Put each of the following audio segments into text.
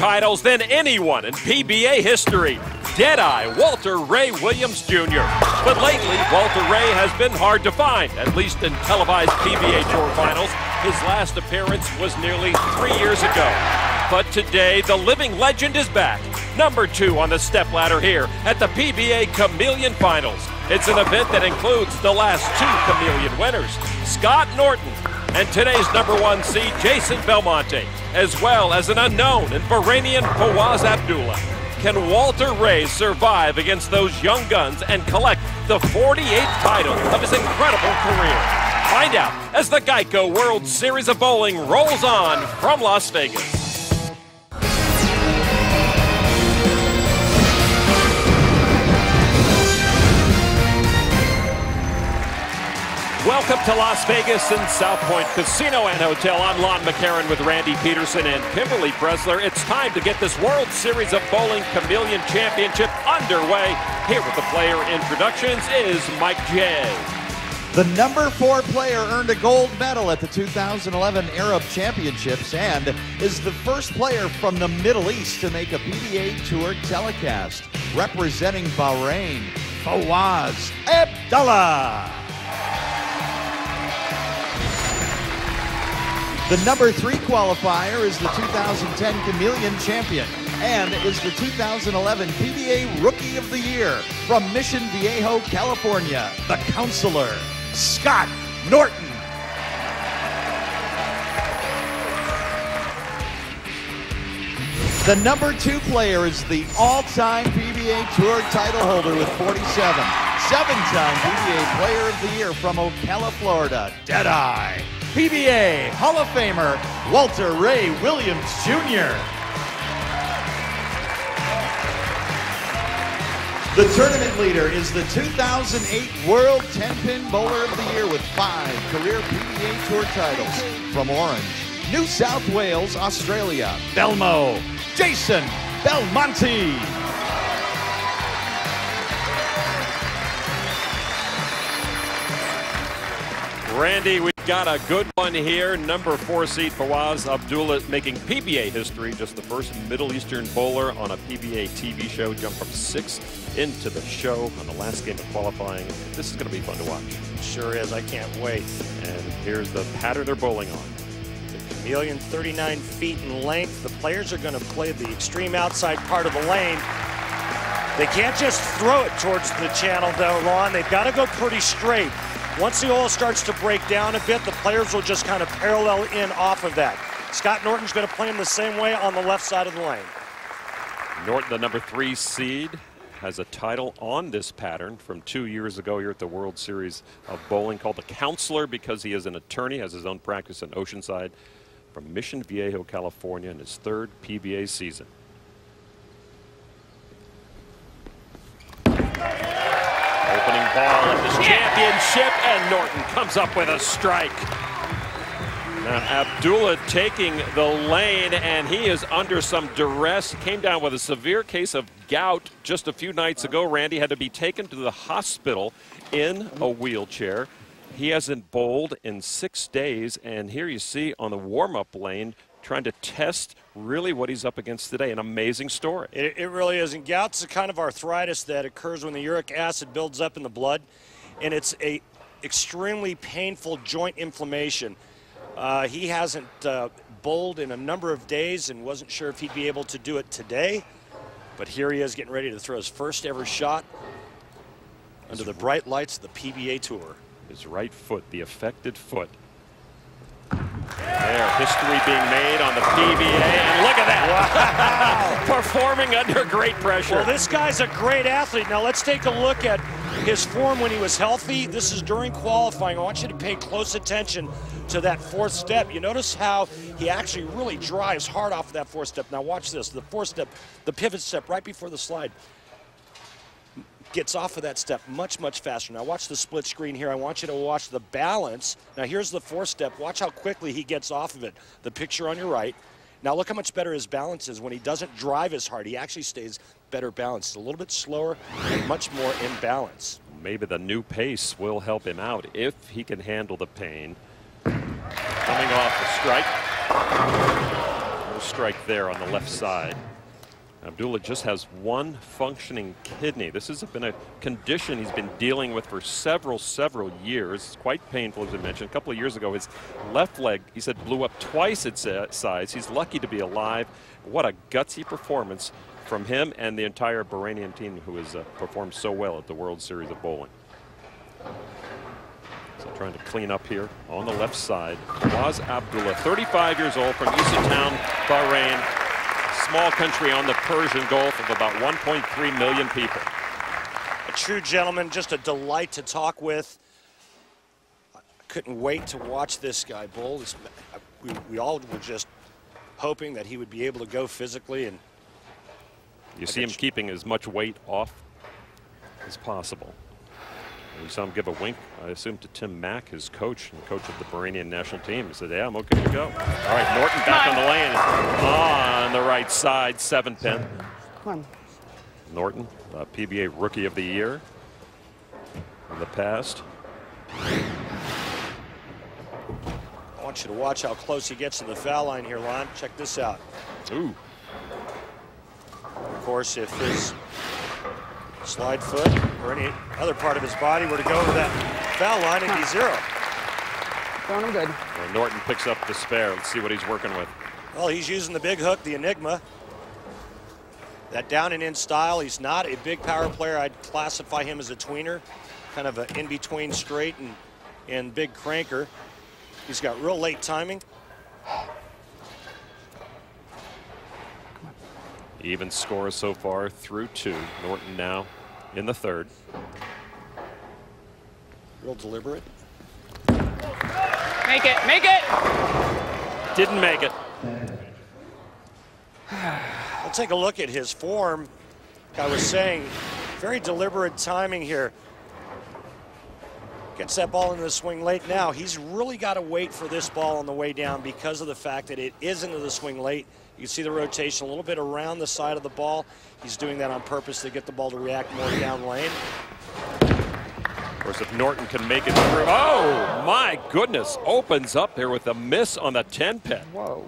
titles than anyone in PBA history. Deadeye Walter Ray Williams Jr. But lately, Walter Ray has been hard to find, at least in televised PBA Tour finals. His last appearance was nearly 3 years ago. But today, the living legend is back. Number 2 on the stepladder here at the PBA Chameleon Finals. It's an event that includes the last 2 Chameleon winners, Scott Norton and today's number 1 seed, Jason Belmonte, as well as an unknown and Bahrainian Fawaz Abdullah. Can Walter Ray survive against those young guns and collect the 48th title of his incredible career? Find out as the Geico World Series of Bowling rolls on from Las Vegas. Welcome to Las Vegas and South Point Casino and Hotel. I'm Lon McCarron with Randy Peterson and Kimberly Presler. It's time to get this World Series of Bowling Chameleon Championship underway. Here with the player introductions is Mike J. The number 4 player earned a gold medal at the 2011 Arab Championships and is the first player from the Middle East to make a PBA Tour telecast. Representing Bahrain, Fawaz Abdullah. The number 3 qualifier is the 2010 Chameleon champion and is the 2011 PBA Rookie of the Year from Mission Viejo, California, the counselor, Scott Norton. The number 2 player is the all-time PBA Tour title holder with 47, 7-time PBA Player of the Year from Ocala, Florida, Deadeye, PBA Hall of Famer Walter Ray Williams Jr. The tournament leader is the 2008 World 10-Pin Bowler of the Year with 5 career PBA Tour titles from Orange, New South Wales, Australia, Belmo, Jason Belmonte. Randy, we've got a good one here. Number 4 seed Fawaz Abdullah making PBA history, just the first Middle Eastern bowler on a PBA TV show. Jumped from 6th into the show on the last game of qualifying. This is going to be fun to watch. Sure is. I can't wait. And here's the pattern they're bowling on. The Chameleon, 39 feet in length. The players are going to play the extreme outside part of the lane. They can't just throw it towards the channel, though, Lon. They've got to go pretty straight. Once the oil starts to break down a bit, the players will just kind of parallel in off of that. Scott Norton's going to play him the same way on the left side of the lane. Norton, the number 3 seed, has a title on this pattern from 2 years ago here at the World Series of Bowling, called the Counselor because he is an attorney, has his own practice in Oceanside, from Mission Viejo, California, in his 3rd PBA season. Opening ball of this championship, and Norton comes up with a strike. Now Abdullah taking the lane, and he is under some duress. Came down with a severe case of gout just a few nights ago. Randy had to be taken to the hospital in a wheelchair. He hasn't bowled in 6 days, and here you see on the warm-up lane trying to test really what he's up against today. An amazing story. It really is. And gout's a kind of arthritis that occurs when the uric acid builds up in the blood, and it's a extremely painful joint inflammation. He hasn't bowled in a number of days and wasn't sure if he'd be able to do it today, but here he is getting ready to throw his first ever shot under the bright lights of the PBA Tour. His right foot, the affected foot. There, history being made on the PBA, and look at that. Wow. Performing under great pressure. Well, this guy's a great athlete. Now let's take a look at his form when he was healthy. This is during qualifying. I want you to pay close attention to that 4th step. You notice how he actually really drives hard off of that 4th step. Now watch this, the 4th step, the pivot step right before the slide. Gets off of that step much, much faster. Now watch the split screen here. I want you to watch the balance. Now here's the 4th step. Watch how quickly he gets off of it. The picture on your right. Now look how much better his balance is when he doesn't drive as hard. He actually stays better balanced. A little bit slower and much more in balance. Maybe the new pace will help him out if he can handle the pain. Coming off the strike. strike there on the left side. Abdullah just has one functioning kidney. This has been a condition he's been dealing with for several years. It's quite painful, as I mentioned. A couple of years ago, his left leg, he said, blew up twice its size. He's lucky to be alive. What a gutsy performance from him and the entire Bahrainian team, who has performed so well at the World Series of Bowling. So trying to clean up here on the left side. Fawaz Abdullah, 35 years old, from Yusuf Town, Bahrain. Small country on the Persian Gulf of about 1.3 million people. A true gentleman, just a delight to talk with. I couldn't wait to watch this guy bowl. We all were just hoping that he would be able to go physically. And you see him keeping as much weight off as possible. We saw him give a wink, I assume, to Tim Mack, his coach, and coach of the Bahrainian national team. He said, yeah, I'm okay to go. All right, Norton back on the lane. On the right side, 7-pin. Come on. Norton, PBA Rookie of the Year in the past. I want you to watch how close he gets to the foul line here, Lon. Check this out. Ooh. Of course, if his slide foot or any other part of his body were to go over that foul line, it'd be zero. Going good. Well, Norton picks up the spare. Let's see what he's working with. Well, he's using the big hook, the Enigma. That down and in style. He's not a big power player. I'd classify him as a tweener, kind of an in-between straight and big cranker. He's got real late timing. Even score so far through 2. Norton now in the 3rd. Real deliberate. Make it, make it! Didn't make it. We'll take a look at his form. Like I was saying, very deliberate timing here. Gets that ball into the swing late now. He's really got to wait for this ball on the way down because of the fact that it is into the swing late. You can see the rotation a little bit around the side of the ball. He's doing that on purpose to get the ball to react more down lane. Of course, if Norton can make it through. Oh, my goodness. Opens up there with a miss on the 10-pin. Whoa.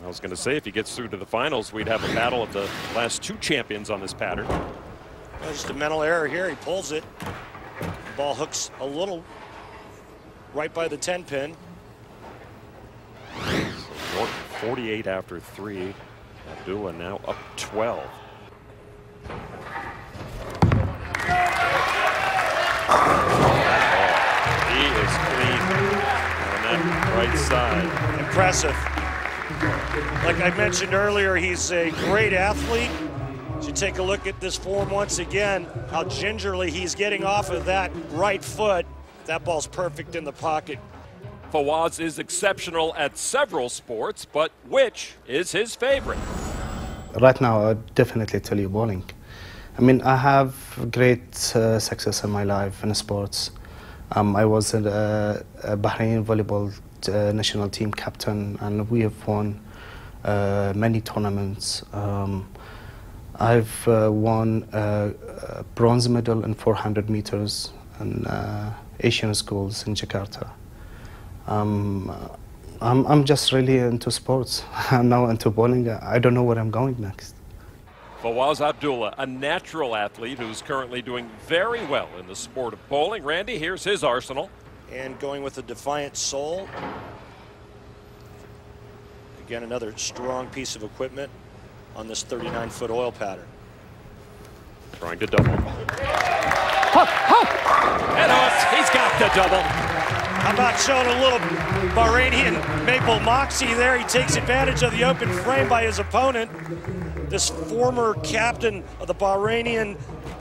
I was going to say, if he gets through to the finals, we'd have a battle of the last 2 champions on this pattern. Well, just a mental error here. He pulls it. The ball hooks a little right by the 10-pin. So Norton 48 after 3. Abdullah now up 12. He is clean on that right side. Impressive. Like I mentioned earlier, he's a great athlete. As you take a look at this form once again, how gingerly he's getting off of that right foot. That ball's perfect in the pocket. Fawaz is exceptional at several sports, but which is his favorite? Right now, I'd definitely tell you bowling. I mean, I have great success in my life in sports. I was a Bahrain volleyball national team captain, and we have won many tournaments. I've won a bronze medal in 400 meters in Asian schools in Jakarta. I'm just really into sports. I'm now into bowling. I don't know where I'm going next. Fawaz Abdullah, a natural athlete who's currently doing very well in the sport of bowling. Randy, here's his arsenal. And going with a defiant soul. Again, another strong piece of equipment on this 39-foot oil pattern. Trying to double. And hooked. He's got the double. How about showing a little Bahrainian maple moxie there? He takes advantage of the open frame by his opponent. This former captain of the Bahrainian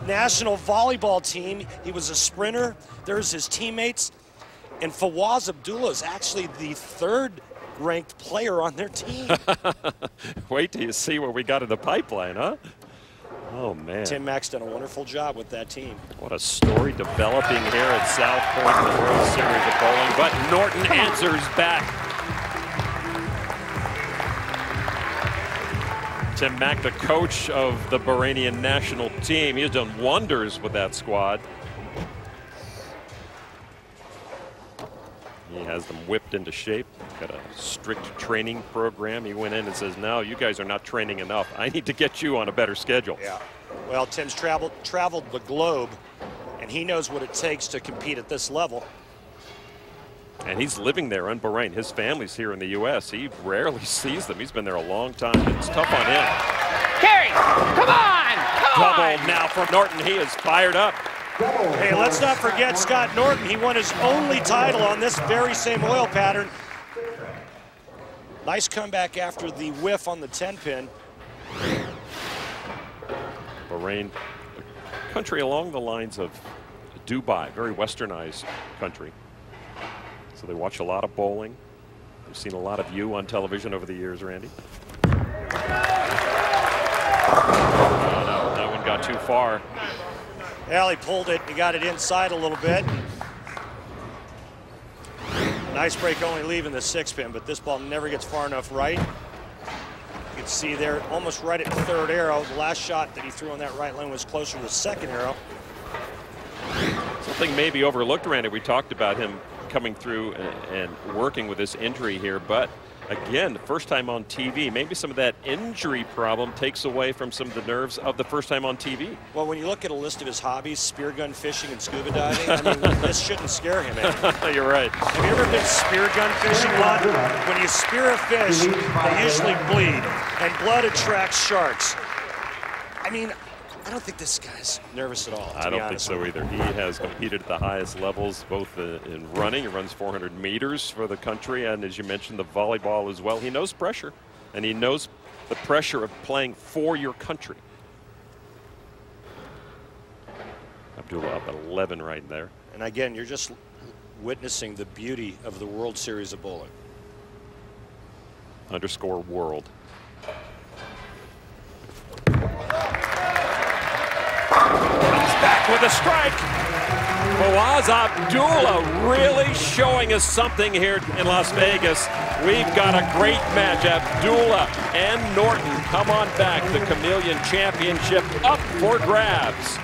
national volleyball team. He was a sprinter. There's his teammates. And Fawaz Abdullah is actually the 3rd ranked player on their team. Wait till you see what we got in the pipeline, huh? Oh, man. Tim Mack's done a wonderful job with that team. What a story developing here at South Point in the World Series of Bowling. But Norton answers back. Tim Mack, the coach of the Bahrainian national team. He has done wonders with that squad. He has them whipped into shape. Got a strict training program. He went in and says, no, you guys are not training enough. I need to get you on a better schedule. Yeah. Well, Tim's traveled the globe, and he knows what it takes to compete at this level. And he's living there in Bahrain. His family's here in the U.S. He rarely sees them. He's been there a long time. It's tough on him. Carry! Come on! Come on! Double now from Norton. He is fired up. Hey, let's not forget Scott Norton. He won his only title on this very same oil pattern. Nice comeback after the whiff on the 10-pin. Bahrain, a country along the lines of Dubai, very westernized country. So they watch a lot of bowling. We've seen a lot of you on television over the years, Randy. Oh, no, that one got too far. Well, he pulled it. He got it inside a little bit. Nice break, only leaving the 6-pin, but this ball never gets far enough right. You can see there, almost right at the third arrow. The last shot that he threw on that right lane was closer to the second arrow. Something maybe overlooked, Randy. We talked about him coming through and working with this injury here, but again, the first time on TV, maybe some of that injury problem takes away from some of the nerves of the first time on TV. Well, when you look at a list of his hobbies, spear gun fishing and scuba diving, I mean, this shouldn't scare him. You're right. Have you ever been spear gun fishing, Lon? When you spear a fish, they usually bleed, and blood attracts sharks. I mean, I don't think this guy's nervous at all. I don't think so either. He has competed at the highest levels, both in running. He runs 400 meters for the country, and as you mentioned, the volleyball as well. He knows pressure, and he knows the pressure of playing for your country. Abdullah up at 11 right there. And again, you're just witnessing the beauty of the World Series of bowling. _world. Back with a strike. Fawaz Abdullah really showing us something here in Las Vegas. We've got a great match. Abdullah and Norton come on back. The Chameleon Championship up for grabs.